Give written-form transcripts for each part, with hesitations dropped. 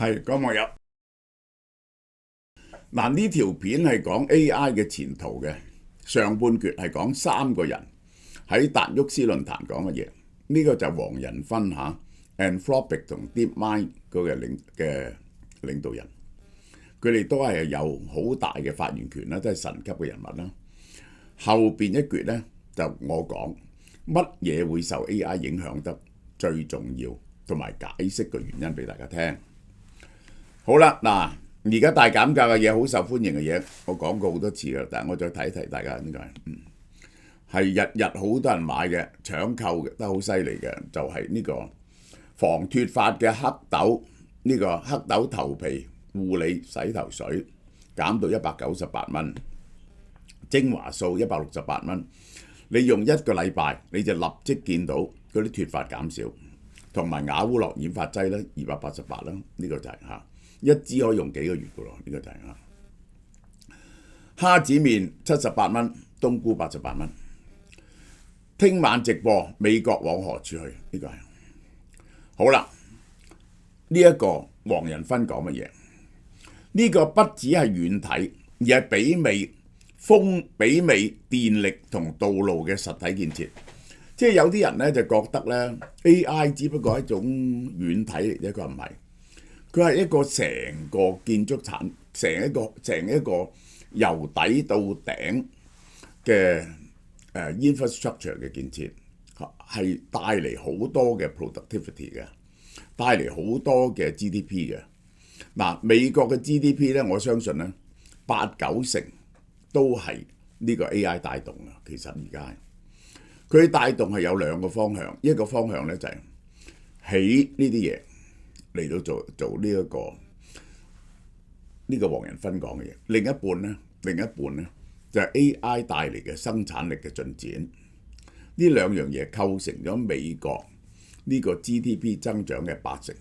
係各位網友，嗱呢條片係講 AI 嘅前途嘅，上半橛係講三個人喺達沃斯論壇講嘅嘢。呢個就係黃仁勳嚇 Anthropic 同 DeepMind 嗰個領導人，佢哋都係有好大嘅發言權啦，都係神級嘅人物啦。後邊一橛呢，就我講乜嘢會受 AI 影響得最重要，同埋解釋個原因俾大家聽。好啦，嗱，而家大減價嘅嘢，好受歡迎嘅嘢，我講過好多次啦，但係我再提一提大家，呢個係日日好多人買嘅，搶購嘅都好犀利嘅，就係呢個防脫髮嘅黑豆，呢個黑豆頭皮護理洗頭水減到198蚊，精華素168蚊，你用一個禮拜你就立即見到嗰啲脫髮減少，同埋雅烏諾染髮劑咧288啦，呢個就係嚇。一支可以用幾個月嘅咯，呢個就係蝦子麵78蚊，冬菇88蚊。聽晚直播美國往何處去？呢個係好啦。呢一個黃仁勳講乜嘢？呢個不只係軟體，而係媲美電力同道路嘅實體建設。即係有啲人咧就覺得咧 AI 只不過係一種軟體嚟啫，佢唔係。佢係一個成個建築成一個由底到頂嘅infrastructure 嘅建設，係帶嚟好多嘅 productivity 嘅，帶嚟好多嘅 GDP 嘅。嗱，美國嘅 GDP 咧，我相信咧8-9成都係呢個 AI 帶動啊。其實而家佢帶動係有兩個方向，一個方向咧就係起呢啲嘢。嚟到做呢個黃仁勳講嘅嘢，另一半呢，就係 AI 帶嚟嘅生產力嘅進展，呢兩樣嘢構成咗美國呢個 GDP 增長嘅80%。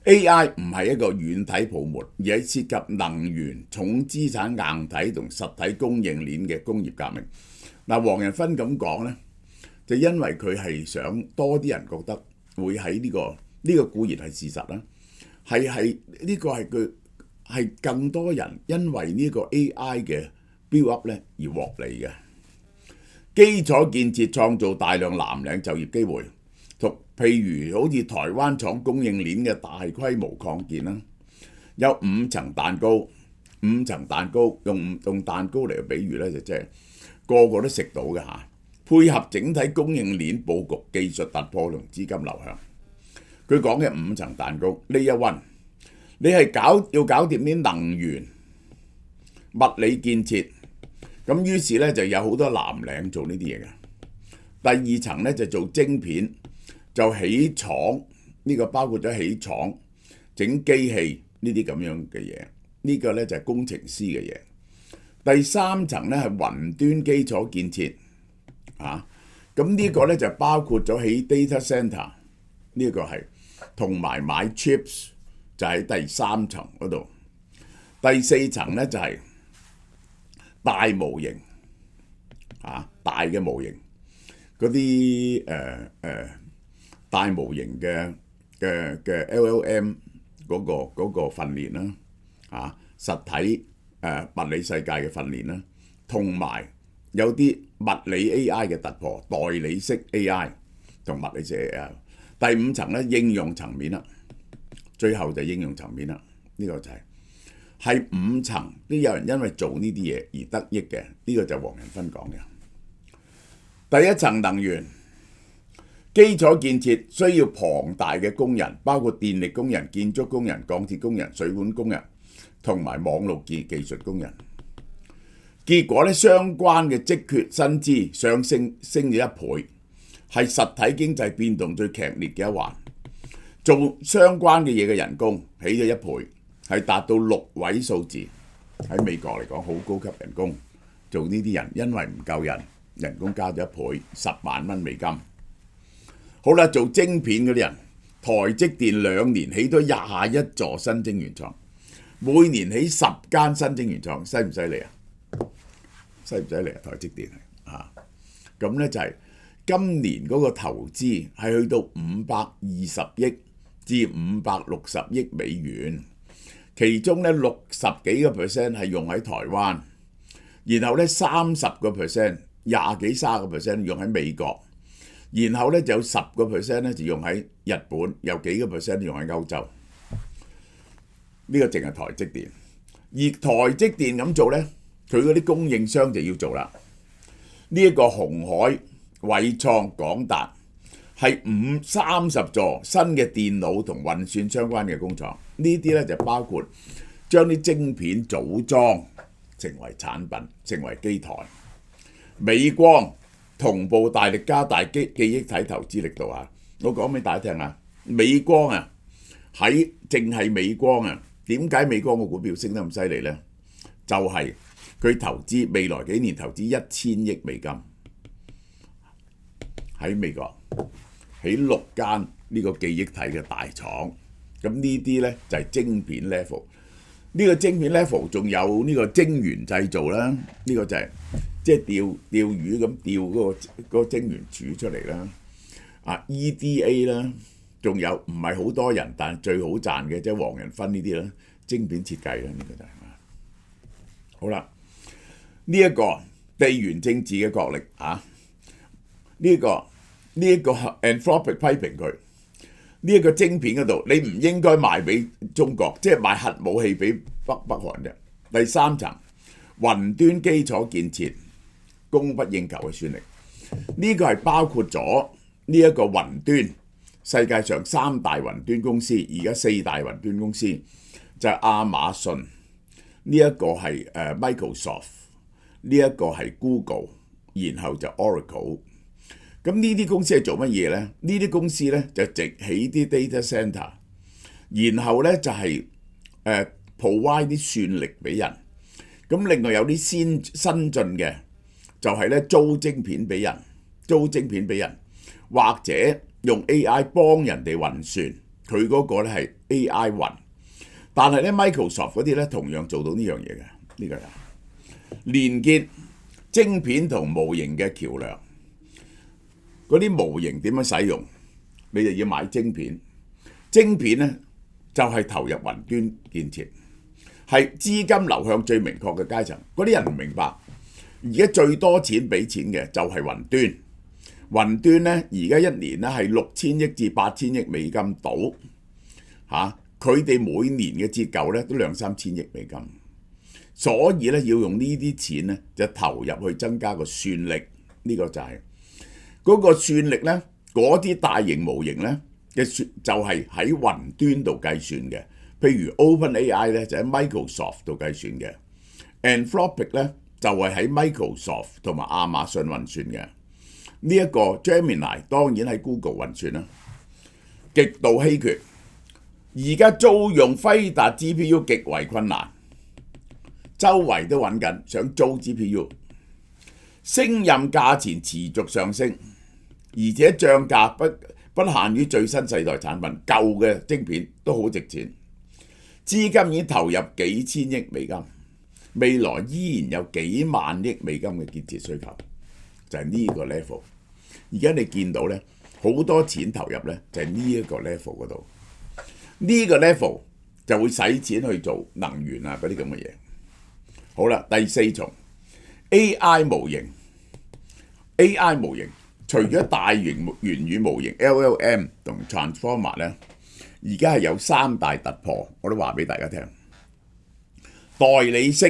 AI 唔係一個軟體泡沫，而係涉及能源、重資產硬體同實體供應鏈嘅工業革命。嗱，黃仁勳咁講呢，就因為佢係想多啲人覺得會喺呢個固然係事實啦，呢個係佢係更多人因為呢個 AI 嘅 build up 咧而獲利嘅。基礎建設創造大量藍領就業機會，譬如好似台灣廠供應鏈嘅大規模擴建啦，有5層蛋糕用蛋糕嚟嘅比喻咧，就即係個個都食到嘅嚇。配合整體供應鏈佈局、技術突破同資金流向。佢講嘅5層蛋糕 Layer 1，你係要搞掂啲能源、物理建設，咁於是咧就有好多藍領做呢啲嘢嘅。第2層咧就做晶片，就起廠，呢個包括咗起廠、整機器呢啲咁樣嘅嘢，呢個咧就係工程師嘅嘢。第3層咧係雲端基礎建設，咁呢個咧就包括咗起 data center， 呢個係。同埋買 chips 就喺第3層嗰度，第4層咧就係大模型，大嘅模型嗰啲大模型嘅LLM 嗰個訓練啦，實體物理世界嘅訓練啦，同埋有啲物理 AI 嘅突破，代理式 AI 同物理式 AI。第5層咧應用層面啦，最後就應用層面啦。呢個就係5層都有人因為做呢啲嘢而得益嘅。呢個就係黃仁勳講嘅。第1層能源基礎建設需要龐大嘅工人，包括電力工人、建築工人、鋼鐵工人、水管工人同埋網絡技術工人。結果咧，相關嘅職缺薪資升咗1倍。係實體經濟變動最劇烈嘅一環，做相關嘅嘢嘅人工起咗1倍，係達到6位數字。喺美國嚟講好高級人工，做呢啲人因為唔夠人工加咗1倍，10萬蚊美金。好啦，做晶片嗰啲人，台積電2年起咗21座新晶圓廠，每年起10間新晶圓廠，犀唔犀利啊？犀唔犀利啊？台積電咁咧就係。今年嗰個投資係去到520億至560億美元，其中咧60幾個 percent 係用喺台灣，然後咧30%、20幾30個 percent 用喺美國，然後咧就有10% 咧就用喺日本，有幾個 percent 用喺歐洲。呢個淨係台積電，而台積電咁做咧，佢嗰啲供應商就要做啦。呢一個鴻海、緯創、廣達係30座新嘅電腦同運算相關嘅工廠，呢啲咧就包括將啲晶片組裝成為產品，成為機台。美光同步大力加大記憶體投資力度啊！我講俾大家聽啊，美光啊，淨係美光啊，點解美光個股票升得咁犀利呢？就係佢投資未來幾年投資1000億美金喺美國起6間呢個記憶體嘅大廠，咁呢啲呢就係晶片 level。呢個晶片 level 仲有呢個晶圓製造啦，呢個就係即係釣魚咁釣嗰個晶圓柱出嚟啦。EDA 啦，仲有唔係好多人，但係最好賺嘅即係黃仁勳呢啲啦，晶片設計啦，呢個就係好啦。呢一個地緣政治嘅角力啊，呢個 Anthropic 批評佢。呢一個晶片嗰度，你唔應該賣俾中國，即係賣核武器俾北韓嘅。第三層，雲端基礎建設供不應求嘅算力，呢個係包括咗呢一個雲端，世界上3大雲端公司，而家4大雲端公司就係亞馬遜，呢一個係Microsoft，呢一個係 Google，然後就 Oracle。咁呢啲公司係做乜嘢呢？呢啲公司呢就直起啲 data center， 然後呢就係provide 啲算力俾人。咁另外有啲新進嘅就係呢租晶片俾人，或者用 AI 幫人哋運算，佢嗰個呢係 AI 雲。但係呢 Microsoft 嗰啲呢同樣做到呢樣嘢嘅，呢個係連結晶片同模型嘅橋梁。嗰啲模型點樣使用，你就要買晶片。晶片呢就係投入雲端建設，係資金流向最明確嘅階層。嗰啲人唔明白，而家最多錢俾錢嘅就係雲端。雲端呢而家一年呢係6000億至8000億美金到嚇，佢哋每年嘅折舊呢都2-3千億美金，所以呢要用呢啲錢呢就投入去增加個算力，呢個就係。嗰個算力呢，嗰啲大型模型呢嘅就係喺雲端度計算嘅，譬如 OpenAI 呢就喺 Microsoft 度計算嘅 ，Anthropic 呢就係喺 Microsoft 同埋亞馬遜運算嘅。呢一個 Gemini 當然喺 Google 運算啦，極度稀缺。而家租用輝達 GPU 極為困難，周圍都揾緊想租 GPU。升任價錢持續上升，而且漲價不限於最新世代產品，舊嘅晶片都好值錢。資金已經投入幾千億美金，未來依然有幾萬億美金嘅建設需求，就係呢個 level。而家你見到呢，好多錢投入呢，就係呢一個 level 嗰度，呢個 level 就會使錢去做能源啊嗰啲咁嘅嘢。好啦，第4重。AI 模型除咗大型元語模型 LLM 同 Transformer 咧，而家係有3大突破，我都話俾大家聽。代理式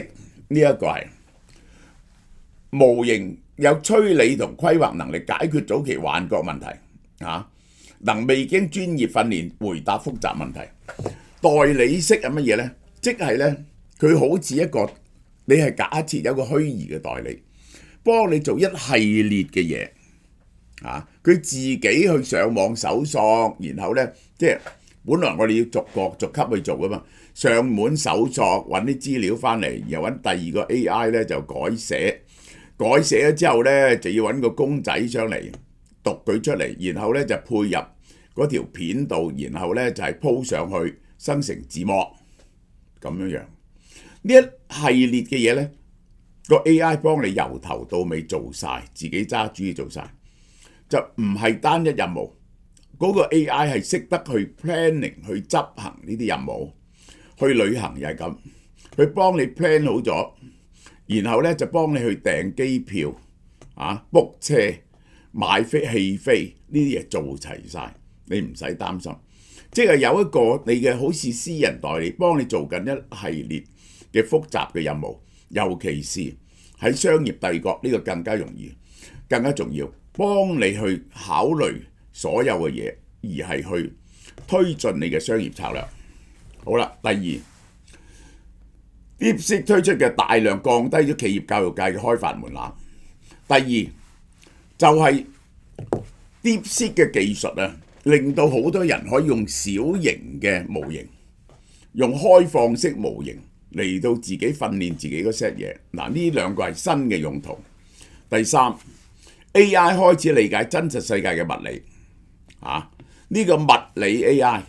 呢一個係模型有推理同規劃能力，解決早期幻覺問題啊，能未經專業訓練回答複雜問題。代理式係乜嘢呢？即係呢，佢好似一個。你係假設有個虛擬嘅代理，幫你做一系列嘅嘢，佢自己去上網搜索，然後呢，即係本來我哋要逐個逐級去做噶嘛，上門搜索揾啲資料翻嚟，然後揾第二個 AI 呢就改寫咗之後呢，就要揾個公仔上嚟讀佢出嚟，然後呢就配入嗰條片度，然後呢就係鋪上去生成字幕咁樣。呢一系列嘅嘢呢，個 AI 幫你由頭到尾做晒，自己揸主意做晒，就唔係單一任務。嗰個 AI 係識得去 planning 去執行呢啲任務，去旅行又係咁，佢幫你 plan 好咗，然後咧就幫你去訂機票book 車、買戲飛呢啲嘢做齊晒，你唔使擔心。即係有一個你嘅好似私人代理幫你做緊一系列嘅複雜嘅任務，尤其是喺商業帝國呢個更加容易、更加重要，幫你去考慮所有嘅嘢，而係去推進你嘅商業策略。好啦，第二，DeepSeek 推出嘅大量降低咗企業教育界嘅開發門檻。第二就係 DeepSeek 嘅技術啊，令到好多人可以用小型嘅模型，用開放式模型嚟到自己訓練自己嗰 set 嘢。嗱，呢兩個係新嘅用途。第三 ，AI 開始理解真實世界嘅物理。呢個物理 AI，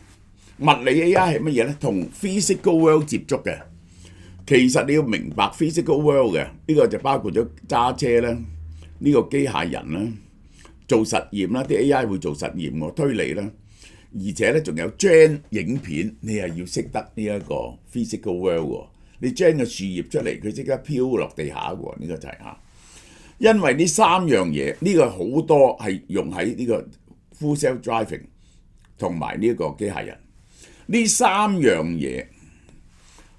物理 AI 係乜嘢呢？同 physical world 接觸嘅。其實你要明白 physical world 嘅呢個就包括咗揸車啦，呢個機械人啦，做實驗啦，啲 AI 會做實驗喎，推理啦，而且咧仲有 gen 影片，你係要識得呢一個 physical world 喎。你 gen 個樹葉出嚟，佢即刻飄落地下喎，呢個就係因為呢三樣嘢，呢個好多係用喺呢個 full self driving 同埋呢一個機械人。呢三樣嘢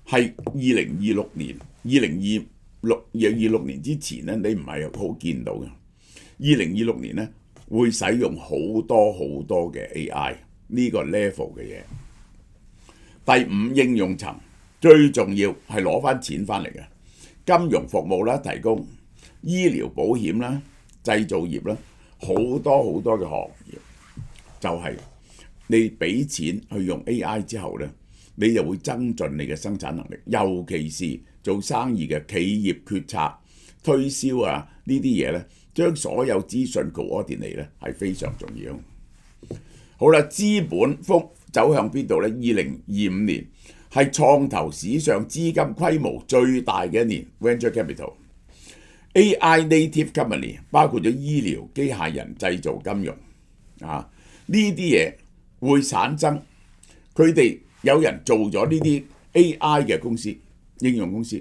係2026年、2026年之前咧，你唔係好見到嘅。2026年咧會使用好多嘅 AI 呢個 level 嘅嘢。第五，應用層最重要係攞翻錢翻嚟嘅，金融服務啦，提供醫療保險啦，製造業啦，好多嘅行業就係你俾錢去用 AI 之後咧，你就會增進你嘅生產能力，尤其是做生意嘅企業決策、推銷呢啲嘢咧，將所有資訊 coordinate 咧係非常重要。好啦，資本風走向邊度咧？2025年係創投史上資金規模最大嘅一年 ，venture capital。AI native company 包括咗醫療、機械人、製造、金融呢啲嘢會產生，佢哋有人做咗呢啲 AI 嘅公司、應用公司，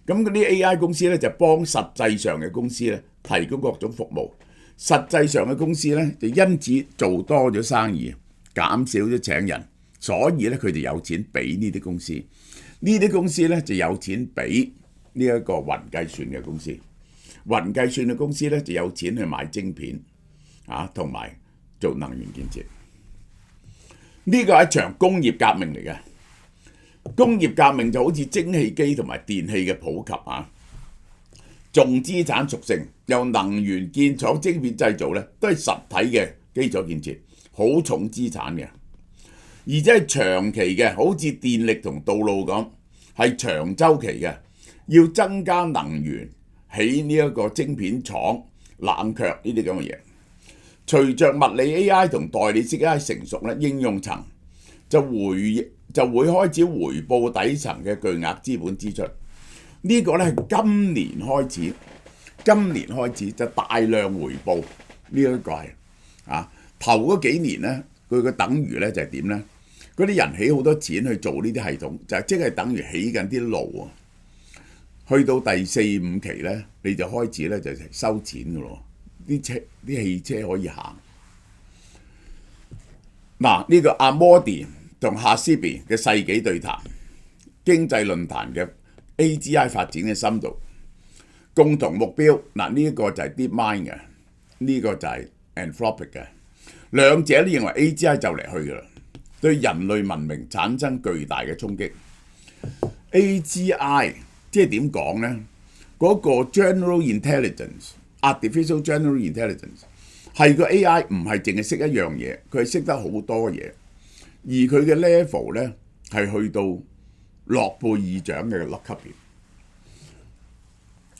咁嗰啲 AI 公司咧就幫實際上嘅公司咧提供各種服務，實際上嘅公司咧就因此做多咗生意，減少咗請人，所以咧佢哋有錢俾呢啲公司，呢啲公司咧就有錢俾呢一個雲計算嘅公司。雲計算嘅公司咧就有錢去買晶片同埋做能源建設。呢個係一場工業革命嚟嘅。工業革命就好似蒸汽機同埋電器嘅普及重資產屬性，由能源建廠、晶片製造咧都係實體嘅基礎建設，好重資產嘅，而且係長期嘅，好似電力同道路咁，係長週期嘅，要增加能源。起呢一個晶片廠、冷卻呢啲咁嘅嘢，隨着物理 AI 同代理式 AI 成熟咧，應用層就會開始回報底層嘅巨額資本支出。呢個咧係今年開始就大量回報。呢一個係頭嗰幾年咧，佢嘅等於咧就係點咧？嗰啲人起好多錢去做呢啲系統，就即係等於起緊啲路去到第4、5期咧，你就開始咧就收錢嘅咯。啲汽車可以行。呢個阿摩迪同夏斯比嘅世紀對談，經濟論壇嘅 AGI 發展嘅深度，共同目標。呢一個就係 DeepMind 嘅，呢個就係 Anthropic 嘅。兩者都認為 AGI 就嚟去㗎啦，對人類文明產生巨大嘅衝擊。AGI即係點講呢？嗰個 general intelligence、artificial general intelligence 係個 AI 唔係淨係識一樣嘢，佢係識得好多嘢，而佢嘅 level 咧係去到諾貝爾獎嘅級別。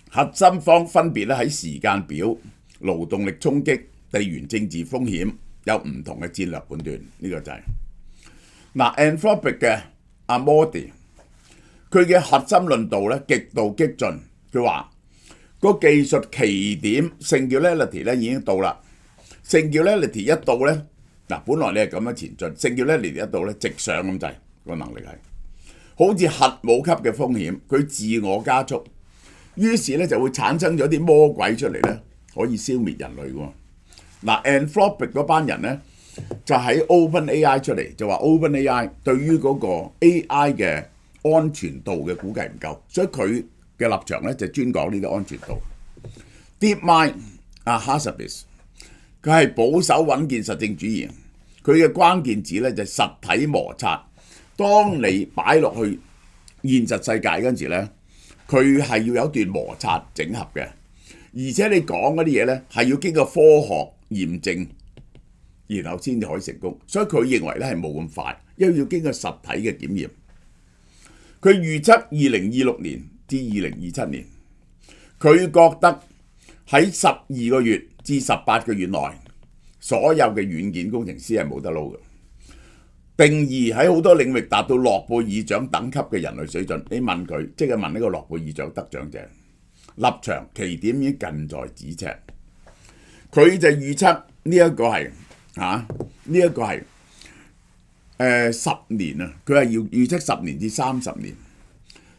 核心方分別咧喺時間表、勞動力衝擊、地緣政治風險有唔同嘅戰略判斷。呢個就係Anthropic 嘅阿摩迪。佢嘅核心論導咧極度激進，佢話個技術奇點 singularity 咧已經到啦。singularity 一到咧，嗱，本來你係咁樣前進，勝叫咧嚟一度咧直上咁滯，個能力係好似核武級嘅風險，佢自我加速，於是咧就會產生咗啲魔鬼出嚟咧，可以消滅人類喎。嗱 Anthropic 嗰班人咧就喺 OpenAI 出嚟，就話 OpenAI 對於嗰個 AI 嘅安全度嘅估計唔夠，所以佢嘅立場咧就專講呢啲安全度。DeepMind Hassabis 佢係保守穩健實證主義，佢嘅關鍵字咧就係實體摩擦。當你擺落去現實世界嗰陣時咧，佢係要有一段摩擦整合嘅，而且你講嗰啲嘢咧係要經過科學驗證，然後先至可以成功。所以佢認為咧係冇咁快，因為要經過實體嘅檢驗。佢預測2026年至2027年，佢覺得喺12個月至18個月內，所有嘅軟件工程師係冇得撈嘅。定義喺好多領域達到諾貝爾獎等級嘅人類水準。你問佢，即係問呢個諾貝爾獎得獎者，立場奇點已經近在咫尺。佢就預測呢一個係呢一個係10年啊，佢係要預測10年至30年，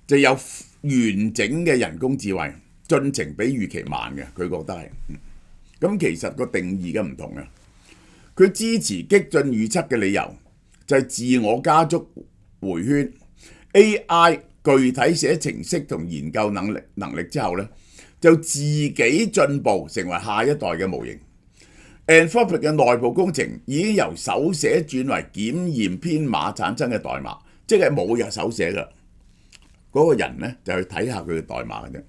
就有完整嘅人工智慧進程比預期慢嘅，佢覺得係。咁其實個定義嘅唔同啊。佢支持激進預測嘅理由就係自我加速迴圈 ，AI 具體寫程式同研究能力之後咧，就自己進步成為下一代嘅模型。Anthropic 嘅內部工程已經由手寫轉為檢驗編碼產生嘅代碼，即係冇人手寫嘅。嗰個人咧就去睇下佢嘅代碼嘅啫。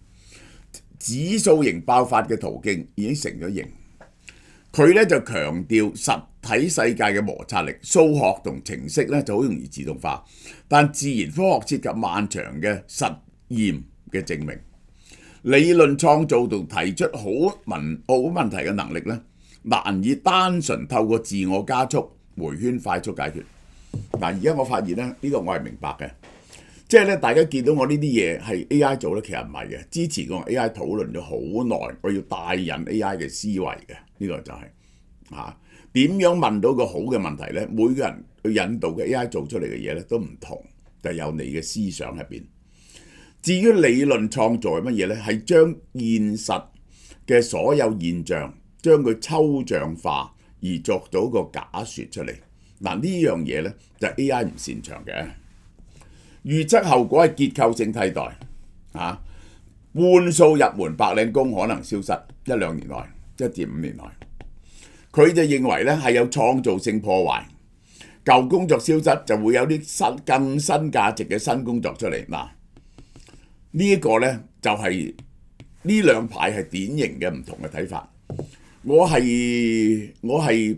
指數型爆發嘅途徑已經成咗型。佢咧就強調實體世界嘅摩擦力，數學同程式咧就好容易自動化，但自然科學涉及漫長嘅實驗嘅證明。理論創造同提出好問題嘅能力咧，難以單純透過自我加速迴圈快速解決。嗱，而家我發現咧，呢個我係明白嘅，即係咧大家見到我呢啲嘢係 AI 做咧，其實唔係嘅。之前我同 AI 討論咗好耐，我要帶引 AI 嘅思維嘅，呢個就係點樣問到個好嘅問題咧？每個人去引導嘅 AI 做出嚟嘅嘢咧都唔同，就係有你嘅思想入邊。至於理論創造係乜嘢咧？係將現實嘅所有現象，將佢抽象化而作到個假説出嚟。嗱，呢樣嘢咧就係 AI 唔擅長嘅。預測後果係結構性替代，半數入門白領工可能消失1-2年內，1至5年內。佢就認為咧係有創造性破壞，舊工作消失就會有啲更新價值嘅新工作出嚟。嗱，呢一個咧就係呢兩派係典型嘅唔同嘅睇法。我係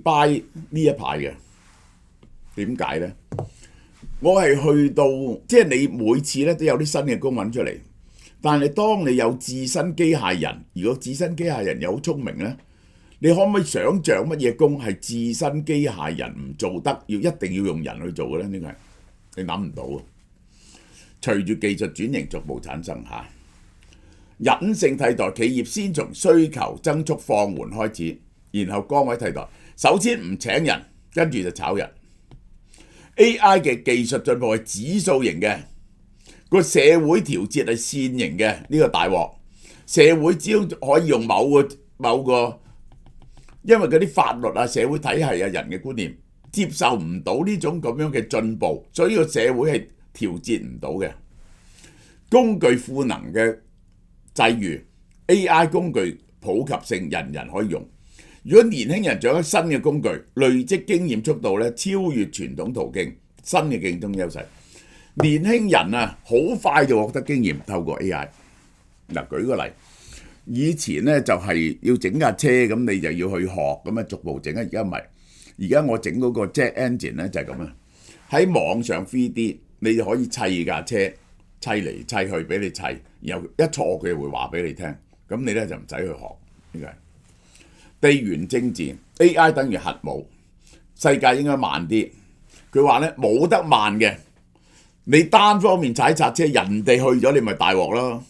buy 呢一派嘅。點解咧？我係去到即係你每次咧都有啲新嘅工揾出嚟，但係當你有自身機械人，如果自身機械人又好聰明咧，你可唔可以想像乜嘢工係自身機械人唔做得，一定要用人去做嘅咧？呢個係你諗唔到啊！隨住技術轉型逐步產生隱性替代，企業先從需求增速放緩開始，然後崗位替代。首先唔請人，跟住就炒人。AI 嘅技術進步係指數型嘅，個社會調節係線型嘅，呢個大鑊。社會只要可以用某個，因為嗰啲法律啊、社會體系啊、人嘅觀念接受唔到呢種咁樣嘅進步，所以個社會係調節唔到嘅。工具賦能嘅際遇 ，AI 工具普及性，人人可以用。如果年輕人掌握新嘅工具，累積經驗速度咧超越傳統途徑，新嘅競爭優勢。年輕人啊，好快就獲得經驗，透過 AI。嗱，舉個例，以前咧就係要整架車，咁你就要去學，咁啊逐步整啊。而家唔係，而家我整嗰個 jet engine 咧就係咁啊。喺網上 3D，你就可以砌架車，砌嚟砌去俾你砌，然後一錯佢就會話俾你聽，咁你咧就唔使去學呢個。地緣政治 AI 等於核武，世界應該慢啲。佢話咧冇得慢嘅，你單方面踩剎車，人哋去咗你咪大鑊咯。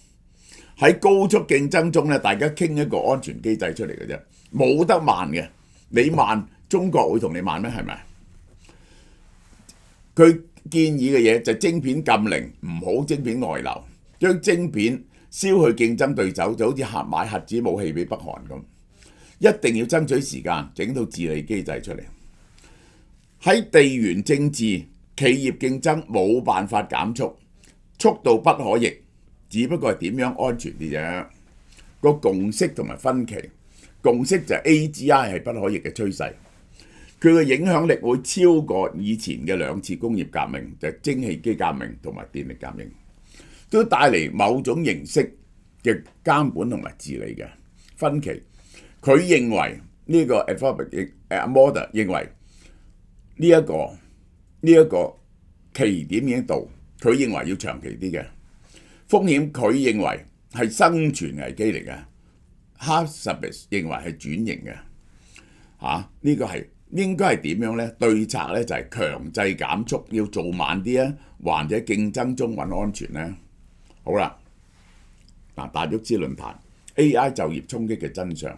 喺高速競爭中咧，大家傾一個安全機制出嚟嘅啫，冇得慢嘅。你慢中國會同你慢咩？係咪？佢建議嘅嘢就係晶片禁令，唔好晶片外流，將晶片燒去競爭對手，就好似買核子武器俾北韓咁。一定要爭取時間，整套治理機制出嚟。喺地緣政治、企業競爭冇辦法減速，速度不可逆，只不過係點樣安全啲啫。個共識同埋分歧，共識就係 AGI 係不可逆嘅趨勢，佢嘅影響力會超過以前嘅兩次工業革命，就係蒸汽機革命同埋電力革命，都帶嚟某種形式嘅監管同埋治理嘅分歧。佢認為呢個 Moder 認為呢一個期點已經到，佢認為要長期啲嘅風險，佢認為係生存危機嚟嘅。Harsabis 認為係轉型嘅。呢個係應該係點樣呢？對策呢就係強制減速，要做慢啲啊，或者競爭中揾安全呢？好啦，達沃斯論壇 AI 就業衝擊嘅真相，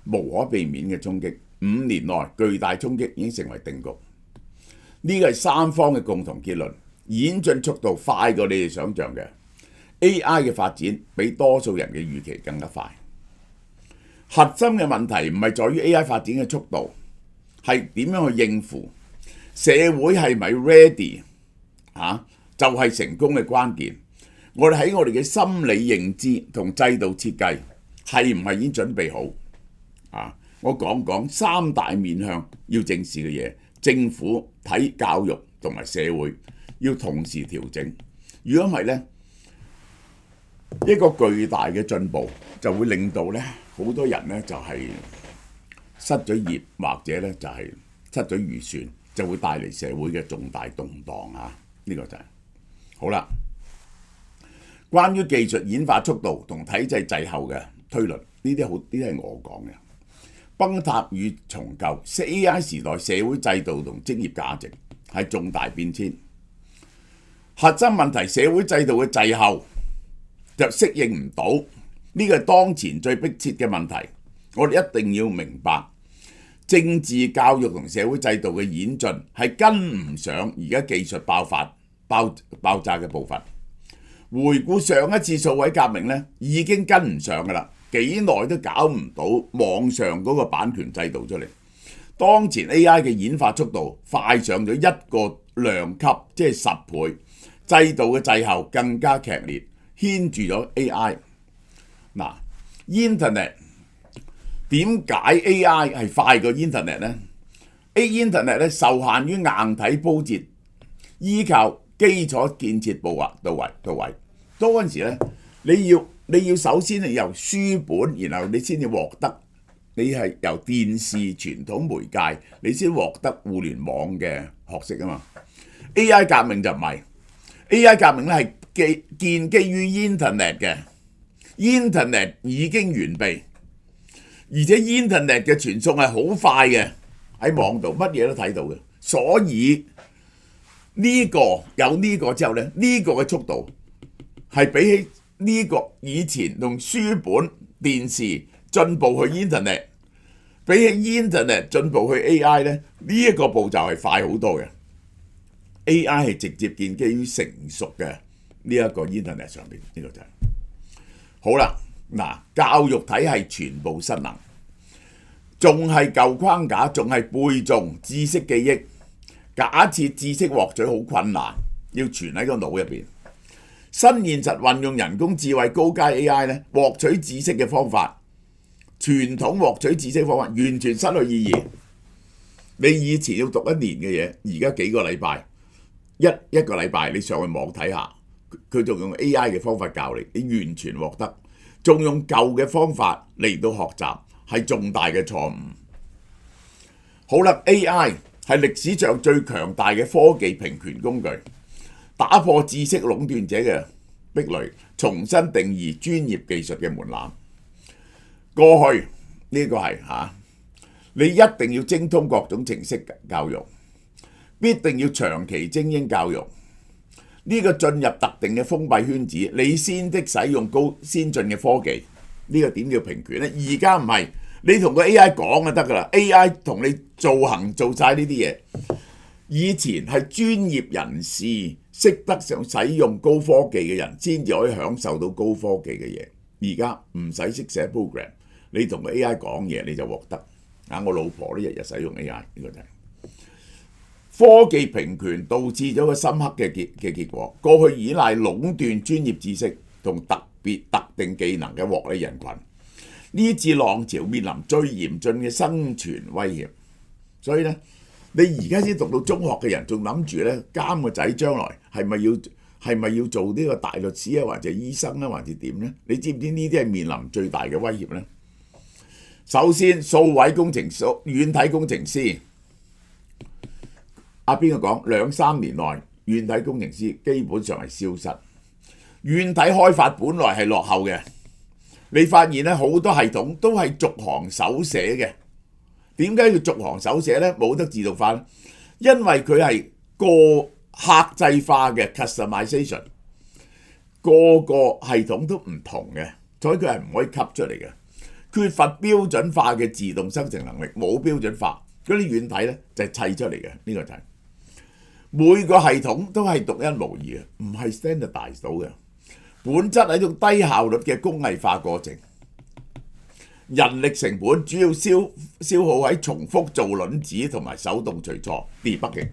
無可避免嘅衝擊，5年內巨大衝擊已經成為定局。呢個係三方嘅共同結論，演進速度快過你哋想象嘅。AI 嘅發展比多數人嘅預期更加快。核心嘅問題唔係在於 AI 發展嘅速度，係點樣去應付。社會係咪 ready 就係成功嘅關鍵。我哋喺我哋嘅心理認知同制度設計係唔係已經準備好？我講三大面向要正視嘅嘢，政府、體教育同埋社會要同時調整。如果唔係呢，一個巨大嘅進步就會令到呢好多人呢就係失咗業，或者呢就係失咗預算，就會帶嚟社會嘅重大動盪啊！呢個就係好啦。關於技術演化速度同體制滯後嘅推論，呢啲係我講嘅。崩塌與重構 ，AI 時代社會制度同職業價值係重大變遷。核心問題，社會制度嘅滯後就適應唔到，呢個係當前最迫切嘅問題。我哋一定要明白，政治教育同社會制度嘅演進係跟唔上而家技術爆炸嘅步伐。回顧上一次數位革命呢，已經跟唔上㗎啦，幾耐都搞唔到網上嗰個版權制度出嚟。當前 AI 嘅演化速度快上咗一個量級，即係10倍，制度嘅滯後更加劇烈，牽住咗 AI。Internet 點解 AI 係快過 Internet 呢？Internet 咧受限於硬體鋪設，依靠基礎建設到位。嗰陣時咧，你要首先係由書本，然後你先至獲得，你係由電視傳統媒介，你先獲得互聯網嘅學識啊嘛。AI 革命就唔係 ，AI 革命咧係建基於 Internet 嘅 ，Internet 已經完備，而且 Internet 嘅傳送係好快嘅，喺網度乜嘢都睇到嘅，所以有呢個之後咧，呢個嘅速度係比起呢個以前用書本、電視進步去 Internet， 比起 Internet 進步去 AI 咧，呢一個步驟係快好多嘅。AI 係直接建基於成熟嘅呢一個 Internet 上邊，呢個就係好啦。教育體系全部失能，仲係舊框架，仲係背誦知識記憶。假設知識獲取好困難，要存喺個腦入邊。新現實運用人工智慧高階 AI 咧，獲取知識嘅方法，傳統獲取知識方法完全失去意義。你以前要讀1年嘅嘢，而家幾個禮拜，一個禮拜你上去網睇下，佢仲用 AI 嘅方法教你，你完全獲得，仲用舊嘅方法嚟到學習，係重大嘅錯誤。好啦 ，AI 係歷史上最強大嘅科技平權工具。打破知識壟斷者嘅壁壘，重新定義專業技術嘅門檻。過去呢個係你一定要精通各種程式教育，必定要長期精英教育。呢個進入特定嘅封閉圈子，你先的使用高先進嘅科技，呢個點叫平權呢？而家唔係，你同個 AI 講就得㗎啦 ，AI 同你做晒呢啲嘢。以前係專業人士識得上使用高科技嘅人先至可以享受到高科技嘅嘢。而家唔使識寫 program， 你同個 AI 講嘢你就獲得。我老婆都日日使用 AI， 呢個就係科技平權導致咗個深刻嘅結果。過去依賴壟斷專業知識同特定技能嘅獲利人群，呢次浪潮面臨最嚴峻嘅生存威脅。所以呢，你而家先讀到中學嘅人仲諗住咧監個仔將來係咪要做呢個大律師啊，或者醫生啊，或者點呢？你知唔知呢啲係面臨最大嘅威脅呢？首先，數位工程師、軟體工程師，邊個講2-3年內軟體工程師基本上係消失。軟體開發本來係落後嘅，你發現咧好多系統都係逐行手寫嘅。點解要逐行手寫呢？冇得自動化呢？因為佢係個客製化嘅 customization， 個系統都唔同嘅，所以佢係唔可以吸出嚟嘅。缺乏標準化嘅自動生成能力，冇標準化嗰啲軟體呢就係砌出嚟嘅。呢個就係每個系統都係獨一無二嘅，唔係 standardize 到嘅。本質係一種低效率嘅工藝化過程，人力成本主要消耗喺重複做輪子同埋手動除錯 debugging，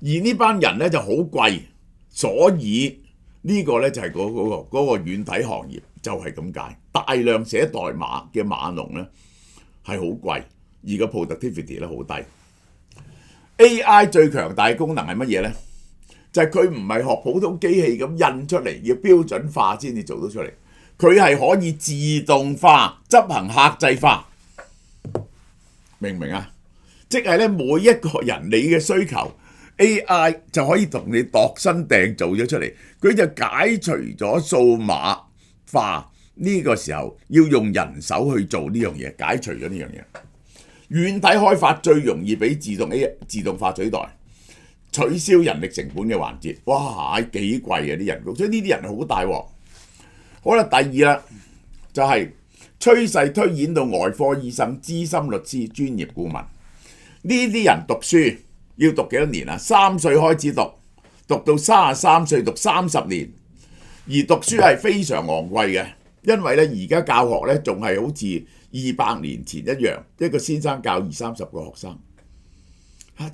而呢班人呢就好貴，所以呢個呢就係嗰個軟體行業就係咁解。大量寫代碼嘅碼農呢係好貴，而個 productivity 咧好低。AI 最強大嘅功能係乜嘢呢？就係佢唔係學普通機器咁印出嚟，要標準化先至做到出嚟。佢係可以自動化執行客製化，明唔明啊？即係咧，每一個人你嘅需求 ，AI 就可以同你度身訂造咗出嚟。佢就解除咗數碼化呢個時候要用人手去做呢樣嘢，解除咗呢樣嘢。軟體開發最容易俾自動化取代，取消人力成本嘅環節。哇，幾貴啊啲人工，所以呢啲人好大鑊。好啦，第二啦，就係趨勢推演到外科醫生、資深律師、專業顧問呢啲人讀書要讀幾多年啊？3歲開始讀到33歲，讀30年。而讀書係非常昂貴嘅，因為咧而家教學咧仲係好似200年前一樣，一個先生教20-30個學生，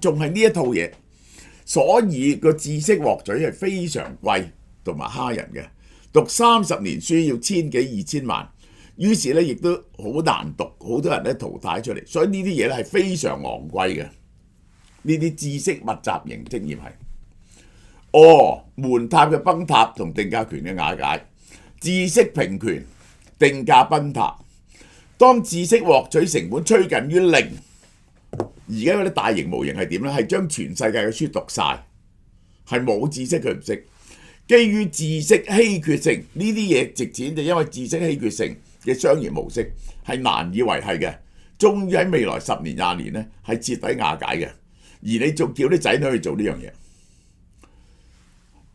仲係呢一套嘢，所以個知識獲取係非常貴同埋蝦人嘅。讀30年書要1000幾2000萬，於是咧亦都好難讀，好多人咧淘汰出嚟，所以呢啲嘢咧係非常昂貴嘅。呢啲知識密集型職業係，門塔嘅崩塌同定價權嘅瓦解，知識平權，定價崩塌。當知識獲取成本趨近於零，而家嗰啲大型模型係點咧？係將全世界嘅書讀晒，係冇知識佢唔識。基於知識稀缺性，呢啲嘢值錢就因為知識稀缺性嘅商業模式係難以維繫嘅，終於喺未來10年20年咧係徹底瓦解嘅。而你仲叫啲仔女去做呢樣嘢，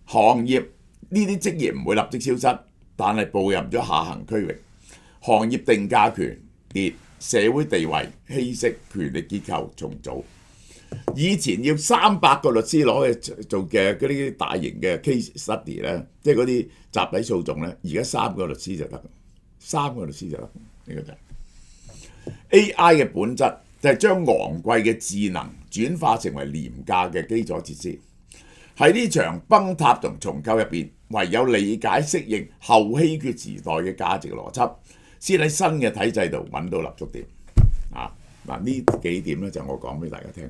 行業呢啲職業唔會立即消失，但係步入咗下行區域。行業定價權跌，社會地位稀釋，權力結構重組。以前要300個律師攞去做嘅嗰啲大型嘅 case study 咧，即係嗰啲集體訴訟咧，而家3個律師就得，3個律師就得。呢個就係 AI 嘅本質，就係將昂貴嘅智能轉化成為廉價嘅基礎設施。喺呢場崩塌同重構入邊，唯有理解適應後稀缺時代嘅價值邏輯，先喺新嘅體制度揾到立足點。呢幾點咧就我講俾大家聽。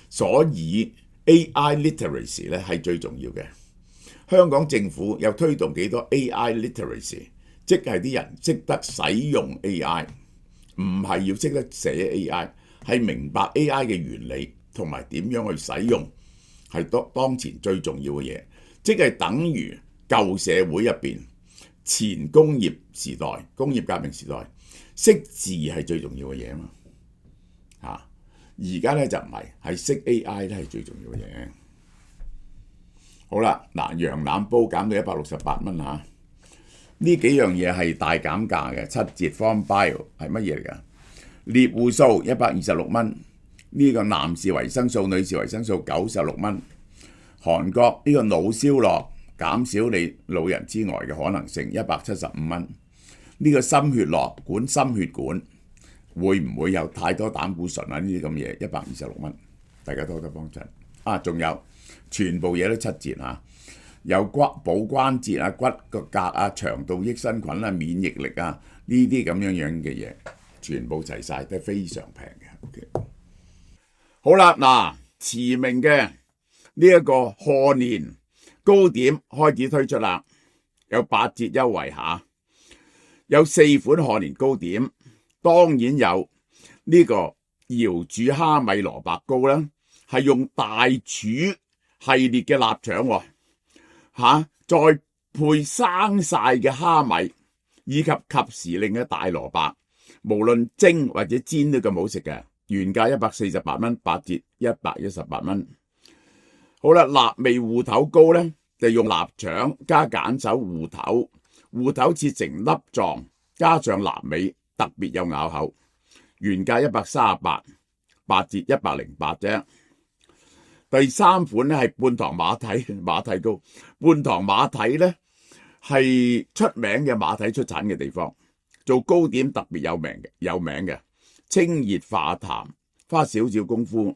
所以 AI literacy 咧係最重要嘅。香港政府有推動幾多 AI literacy， 即係啲人識得使用 AI， 唔係要識得寫 AI， 係明白 AI 嘅原理同埋點樣去使用，係當前最重要嘅嘢。即係等於舊社會入邊前工業時代、工業革命時代，識字係最重要嘅嘢啊嘛。而家咧就唔係，係識 AI 咧係最重要嘅嘢。好啦，羊腩煲減到168蚊嚇。呢幾樣嘢係大減價嘅，7折 Farm Bio 係乜嘢嚟㗎？獵戶素126蚊，呢個男士維生素、女士維生素96蚊。韓國呢個腦燒樂減少你老人之呆嘅可能性175蚊。呢個心血樂管心血管會唔會有太多膽固醇啊？呢啲咁嘢126蚊，大家多多幫襯啊！仲有全部嘢都7折啊！有骨補關節啊、骨個骼啊、腸道益生菌啊、免疫力啊呢啲咁樣嘅嘢，全部齊晒，都係非常平嘅。OK， 好啦，嗱，馳名嘅呢一個賀年糕點開始推出啦，有8折優惠下，有4款賀年糕點，當然有呢個瑤煮蝦米蘿蔔糕啦，係用大廚系列嘅臘腸喎。再配生晒嘅蝦米，以及時令嘅大蘿蔔，無論蒸或者煎都咁好食嘅。原價148蚊，8折118蚊。好啦，臘味芋頭糕呢，就用臘腸加揀手芋頭，芋頭切成粒狀，加上臘味，特別有咬口。原價138，8折108啫。第3款咧係半糖馬蹄糕，半糖馬蹄咧係出名嘅馬蹄出產嘅地方，做糕點特別有名嘅，清熱化痰，花少少功夫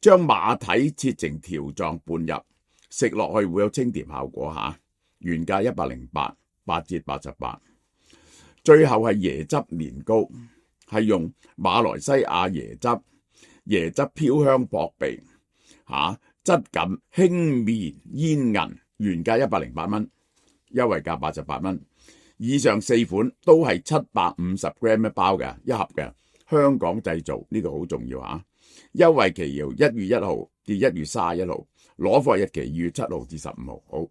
將馬蹄切成條狀拌入，食落去會有清甜效果嚇。原價108，8折88。最後係椰汁年糕，係用馬來西亞椰汁飄香撲鼻。質感輕綿煙韌，原價108蚊，優惠價88蚊。以上4款都係750g 一包嘅一盒嘅，香港製造，呢個好重要嚇。優惠期由1月1號至1月31號，攞貨日期2月7號至15號。好。